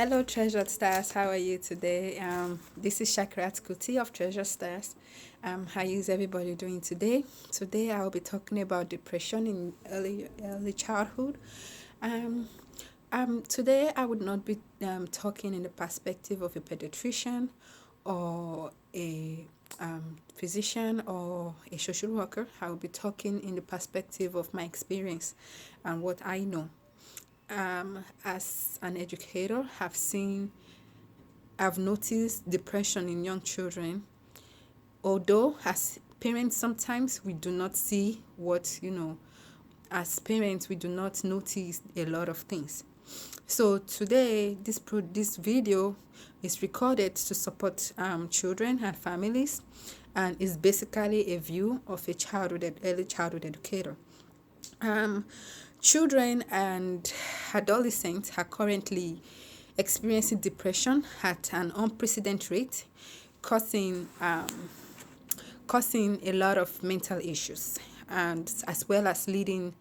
Hello, Treasured Stars. How are you today? This is Shakrat Kuti of Treasured Stars. How is everybody doing today? Today, I will be talking about depression in early childhood. Um, Today, I would not be talking in the perspective of a pediatrician or a physician or a social worker. I will be talking in the perspective of my experience and what I know. As an educator, I've noticed depression in young children. Although as parents, sometimes we do not see as parents, we do not notice a lot of things. So today, this video is recorded to support children and families, and is basically a view of a early childhood educator. Children and adolescents are currently experiencing depression at an unprecedented rate, causing a lot of mental issues, and as well as leading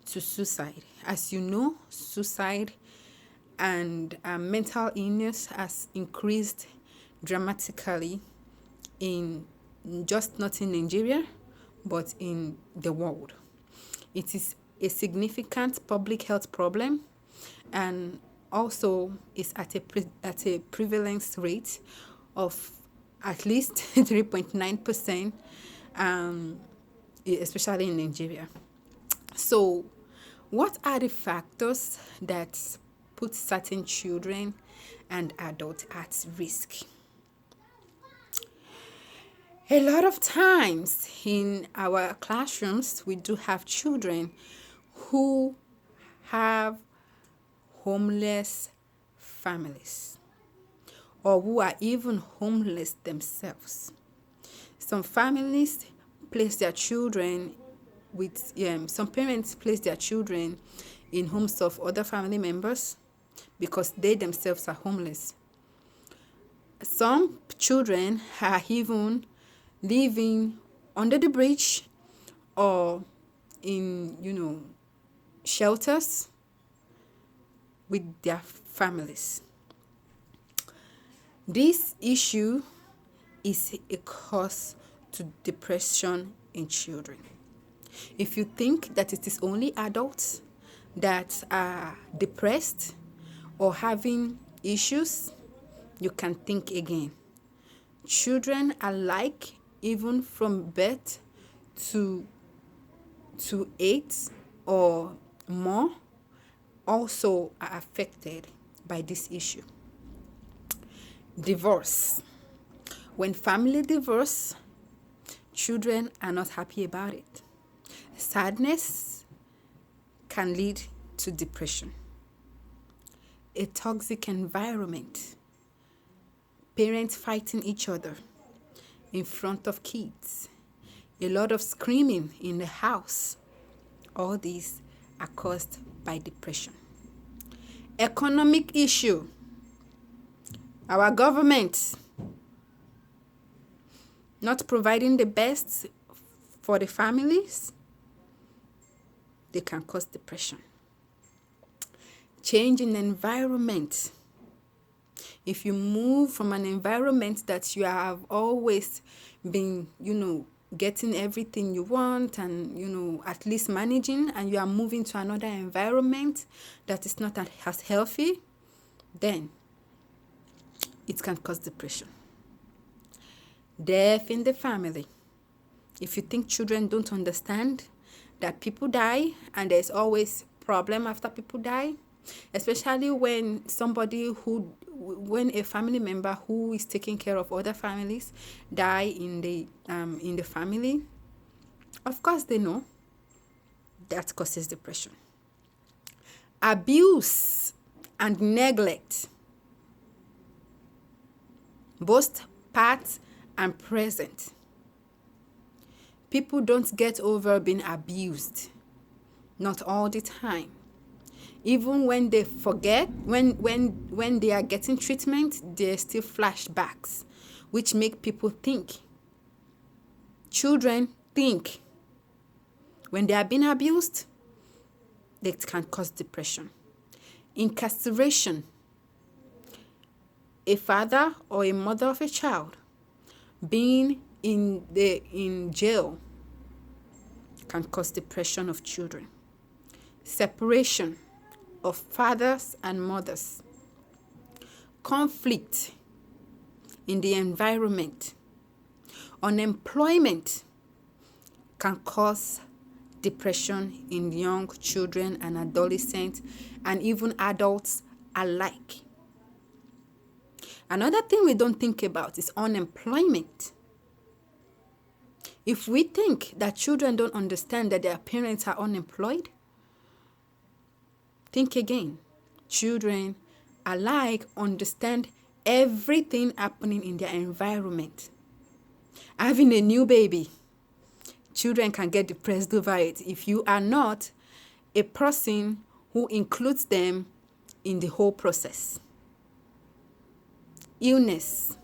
to suicide. As you know, suicide and mental illness has increased dramatically in just not in Nigeria, but in the world. It is a significant public health problem, and also is at a prevalence rate of at least 3.9%, especially in Nigeria. So, what are the factors that put certain children and adults at risk? A lot of times in our classrooms, we do have children who have homeless families, or who are even homeless themselves. Some families place their children with, some parents place their children in homes of other family members because they themselves are homeless. Some children are even living under the bridge or in, shelters with their families. This issue is a cause to depression in children. If you think that it is only adults that are depressed or having issues, you can think again. Children alike, even from birth to 8 or more, also are affected by this issue. Divorce. When family divorce, children are not happy about it. Sadness can lead to depression. A toxic environment. Parents fighting each other in front of kids. A lot of screaming in the house. All these are caused by depression. Economic issue. Our government not providing the best for the families, they can cause depression. Change in environment. If you move from an environment that you have always been, getting everything you want and, at least managing, and you are moving to another environment that is not as healthy, then it can cause depression. Death in the family. If you think children don't understand that people die and there's always problem after people die, especially when a family member who is taking care of other families die in the family, of course they know that causes depression. Abuse and neglect, both past and present. People don't get over being abused, not all the time. Even when they forget, when they are getting treatment, there are still flashbacks, which make people think. Children think. When they are being abused, they can cause depression. Incarceration. A father or a mother of a child being in jail can cause depression of children. Separation of fathers and mothers. Conflict in the environment. Unemployment can cause depression in young children and adolescents and even adults alike. Another thing we don't think about is unemployment. If we think that children don't understand that their parents are unemployed, think again. Children alike understand everything happening in their environment. Having a new baby, children can get depressed over it if you are not a person who includes them in the whole process. Illness,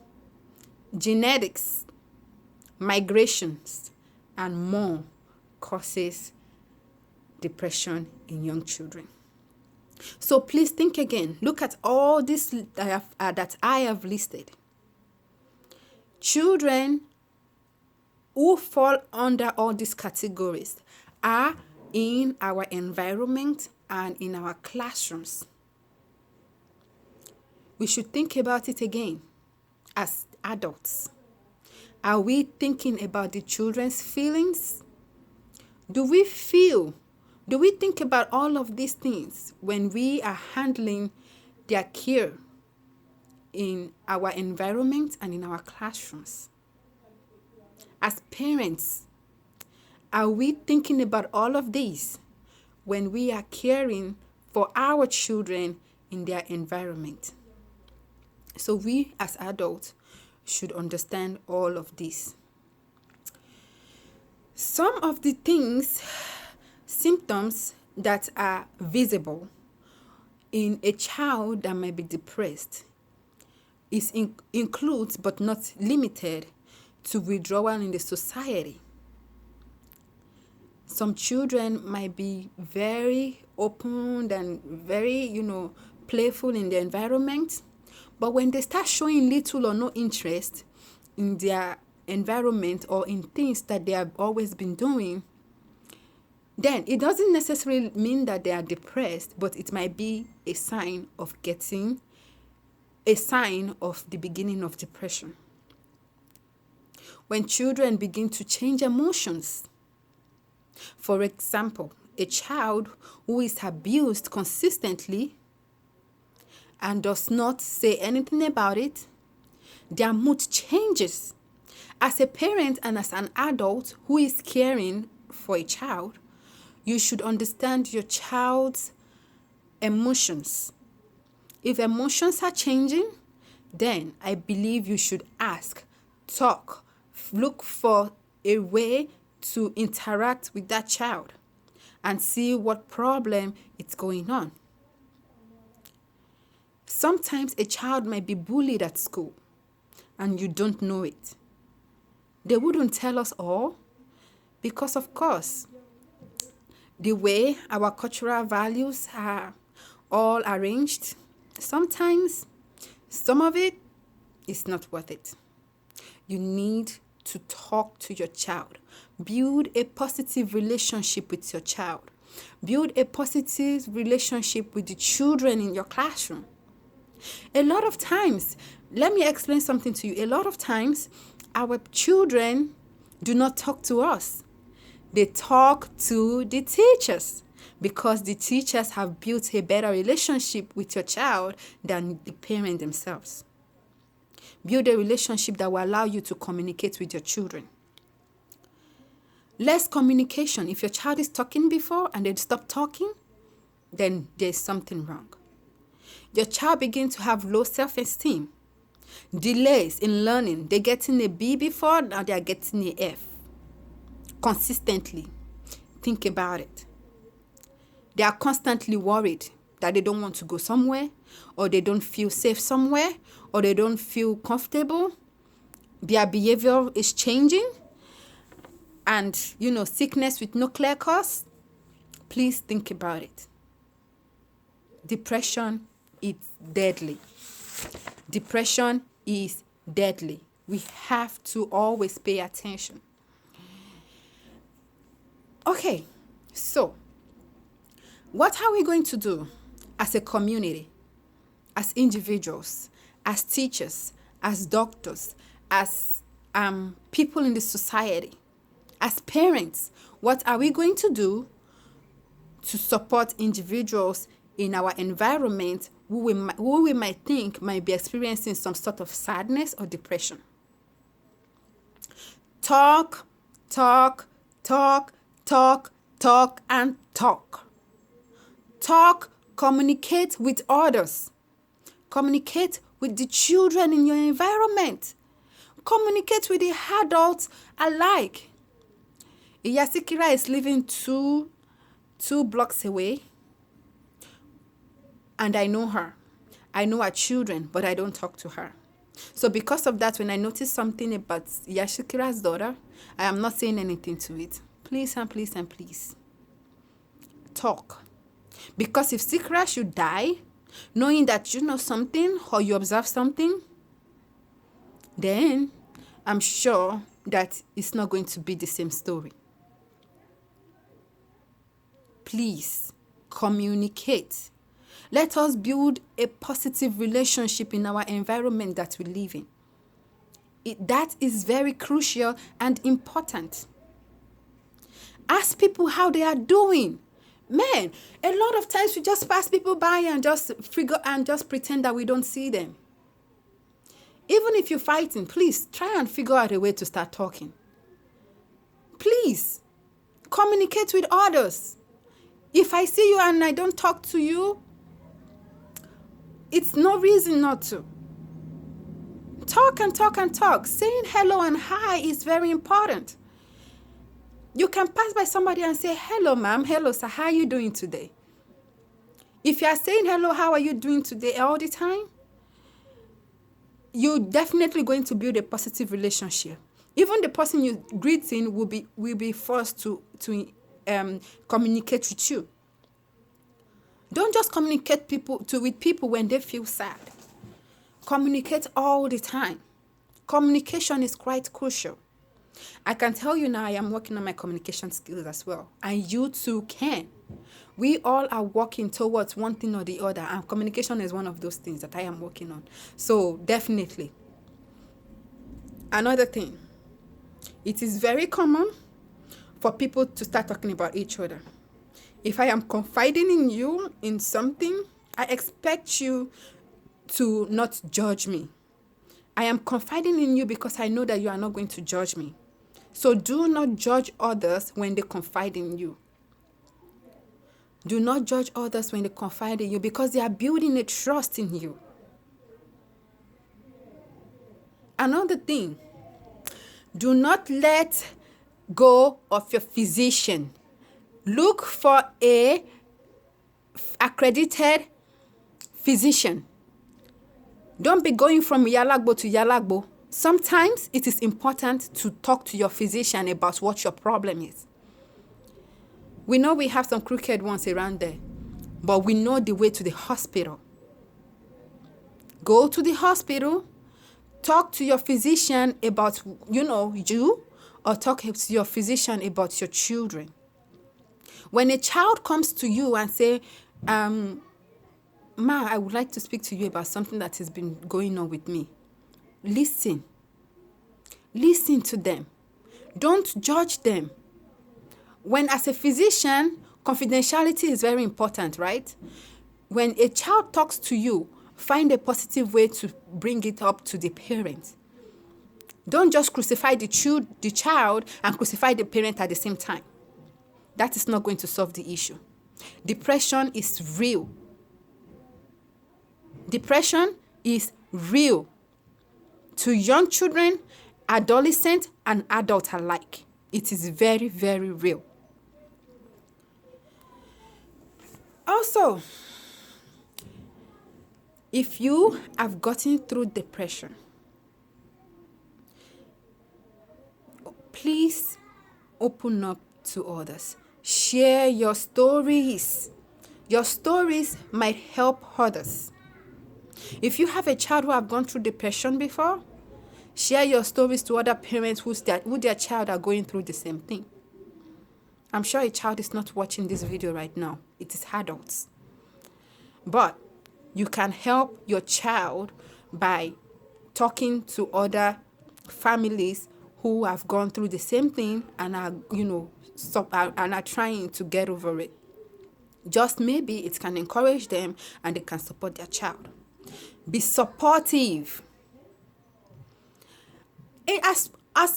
genetics, migrations, and more causes depression in young children. So please think again. Look at all this that I have listed. Children who fall under all these categories are in our environment and in our classrooms. We should think about it again as adults. Are we thinking about the children's feelings? Do we think about all of these things when we are handling their care in our environment and in our classrooms? As parents, are we thinking about all of these when we are caring for our children in their environment? So we as adults should understand all of this. Some of the symptoms that are visible in a child that might be depressed includes but not limited to withdrawal in the society. Some children might be very open and very, playful in the environment, but when they start showing little or no interest in their environment or in things that they have always been doing, then it doesn't necessarily mean that they are depressed, but it might be a sign of the beginning of depression. When children begin to change emotions, for example, a child who is abused consistently and does not say anything about it, their mood changes. As a parent and as an adult who is caring for a child, you should understand your child's emotions. If emotions are changing, then I believe you should ask, talk, look for a way to interact with that child and see what problem is going on. Sometimes a child might be bullied at school and you don't know it. They wouldn't tell us all because, of course, the way our cultural values are all arranged, sometimes some of it is not worth it. You need to talk to your child. Build a positive relationship with your child. Build a positive relationship with the children in your classroom. A lot of times, let me explain something to you. A lot of times, our children do not talk to us. They talk to the teachers because the teachers have built a better relationship with your child than the parent themselves. Build a relationship that will allow you to communicate with your children. Less communication. If your child is talking before and they stop talking, then there's something wrong. Your child begins to have low self-esteem. Delays in learning. They're getting a B before, now they're getting a F. Consistently. Think about it. They are constantly worried that they don't want to go somewhere, or they don't feel safe somewhere, or they don't feel comfortable. Their behavior is changing. And, sickness with no clear cause. Please think about it. Depression is deadly. Depression is deadly. We have to always pay attention. Okay, so what are we going to do as a community, as individuals, as teachers, as doctors, as people in the society, as parents? What are we going to do to support individuals in our environment who we might think might be experiencing some sort of sadness or depression? Talk, talk, talk, talk, talk, and talk. Talk, communicate with others. Communicate with the children in your environment. Communicate with the adults alike. Iyasikira is living two blocks away, and I know her. I know her children, but I don't talk to her. So because of that, when I notice something about Yashikira's daughter, I am not saying anything to it. Please and please and please, talk. Because if Sikra should die, knowing that you know something or you observe something, then I'm sure that it's not going to be the same story. Please, communicate. Let us build a positive relationship in our environment that we live in. That is very crucial and important. Ask people how they are doing. Man, a lot of times we just pass people by and just pretend that we don't see them. Even if you're fighting, please try and figure out a way to start talking. Please, communicate with others. If I see you and I don't talk to you, it's no reason not to. Talk and talk and talk. Saying hello and hi is very important. You can pass by somebody and say, hello, ma'am. Hello, sir. How are you doing today? If you are saying hello, how are you doing today all the time, you're definitely going to build a positive relationship. Even the person you're greeting will be forced to communicate with you. Don't just communicate with people when they feel sad. Communicate all the time. Communication is quite crucial. I can tell you now I am working on my communication skills as well. And you too can. We all are working towards one thing or the other. And communication is one of those things that I am working on. So definitely. Another thing. It is very common for people to start talking about each other. If I am confiding in you in something, I expect you to not judge me. I am confiding in you because I know that you are not going to judge me. So do not judge others when they confide in you. Do not judge others when they confide in you because they are building a trust in you. Another thing, do not let go of your physician. Look for a accredited physician. Don't be going from Yalagbo to Yalagbo. Sometimes it is important to talk to your physician about what your problem is. We know we have some crooked ones around there, but we know the way to the hospital. Go to the hospital, talk to your physician about, you, or talk to your physician about your children. When a child comes to you and say, Ma, I would like to speak to you about something that has been going on with me. Listen. Listen to them. Don't judge them. When, as a physician, confidentiality is very important, right? When a child talks to you, find a positive way to bring it up to the parent. Don't just crucify the child and crucify the parent at the same time. That is not going to solve the issue. Depression is real. Depression is real to young children, adolescents, and adults alike. It is very, very real. Also, if you have gotten through depression, please open up to others. Share your stories. Your stories might help others. If you have a child who have gone through depression before, share your stories to other parents who their child are going through the same thing. I'm sure a child is not watching this video right now. It is adults. But you can help your child by talking to other families who have gone through the same thing and are, and are trying to get over it. Just maybe it can encourage them and they can support their child. Be supportive. As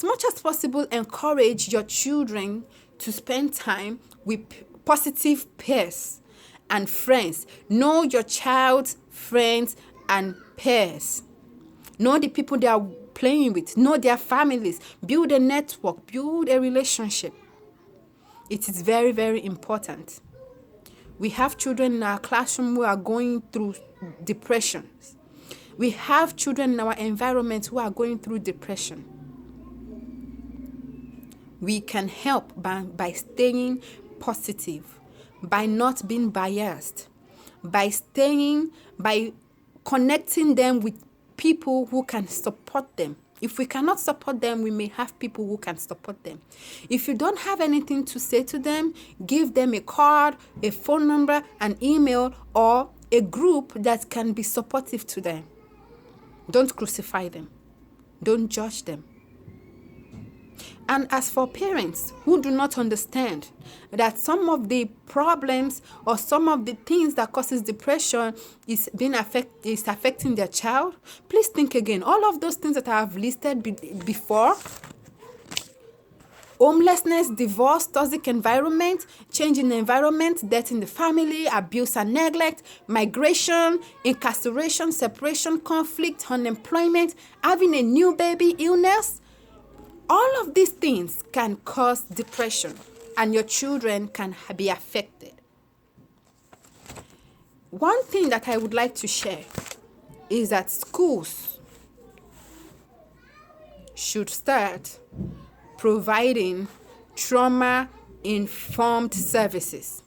much as possible, encourage your children to spend time with positive peers and friends. Know your child's friends and peers. Know the people they are playing with. Know their families. Build a network. Build a relationship. It is very, very important. We have children in our classroom who are going through depression. We have children in our environment who are going through depression. We can help by staying positive, by not being biased, by connecting them with people who can support them. If we cannot support them, we may have people who can support them. If you don't have anything to say to them, give them a card, a phone number, an email, or a group that can be supportive to them. Don't crucify them. Don't judge them. And as for parents who do not understand that some of the problems or some of the things that causes depression is affecting their child, please think again. All of those things that I have listed before, homelessness, divorce, toxic environment, change in the environment, death in the family, abuse and neglect, migration, incarceration, separation, conflict, unemployment, having a new baby, illness, all of these things can cause depression and your children can be affected. One thing that I would like to share is that schools should start providing trauma-informed services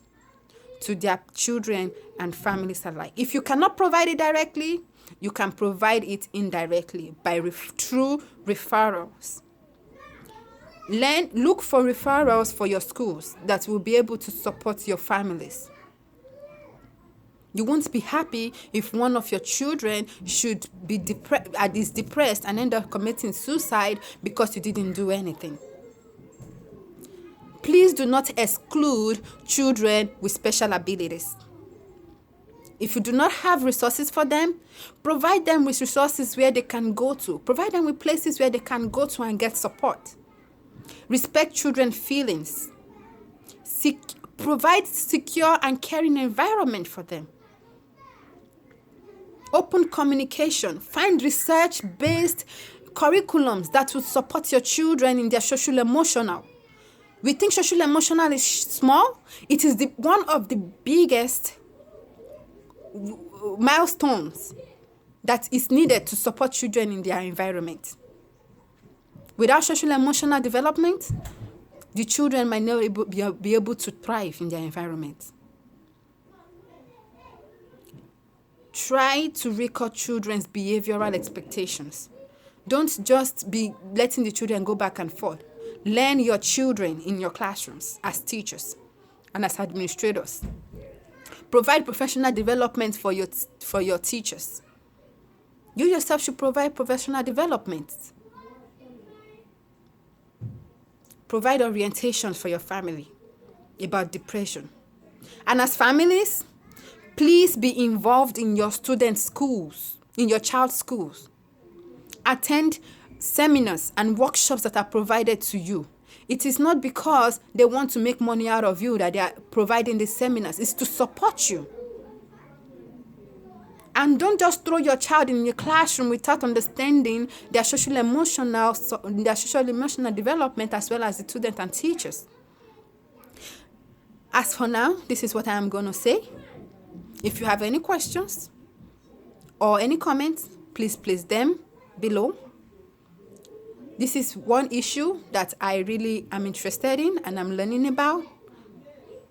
to their children and families alike. If you cannot provide it directly, you can provide it indirectly through referrals. Look for referrals for your schools that will be able to support your families. You won't be happy if one of your children should be depressed and end up committing suicide because you didn't do anything. Please do not exclude children with special abilities. If you do not have resources for them, provide them with resources where they can go to. Provide them with places where they can go to and get support. Respect children's feelings. Provide secure and caring environment for them. Open communication. Find research-based curriculums that will support your children in their social emotional. We think social emotional is small. It is one of the biggest milestones that is needed to support children in their environment. Without social emotional development, the children might not be able to thrive in their environment. Try to record children's behavioral expectations. Don't just be letting the children go back and forth. Learn your children in your classrooms as teachers and as administrators. Provide professional development for your teachers. You yourself should provide professional development. Provide orientation for your family about depression. And as families, please be involved in your students' schools, in your child's schools. Attend seminars and workshops that are provided to you. It is not because they want to make money out of you that they are providing these seminars. It's to support you. And don't just throw your child in your classroom without understanding their social emotional development as well as the students and teachers. As for now, this is what I am going to say. If you have any questions or any comments, please place them below. This is one issue that I really am interested in and I'm learning about.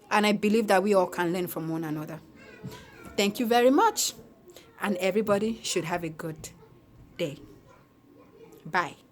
And I believe that we all can learn from one another. Thank you very much. and everybody should have a good day. Bye.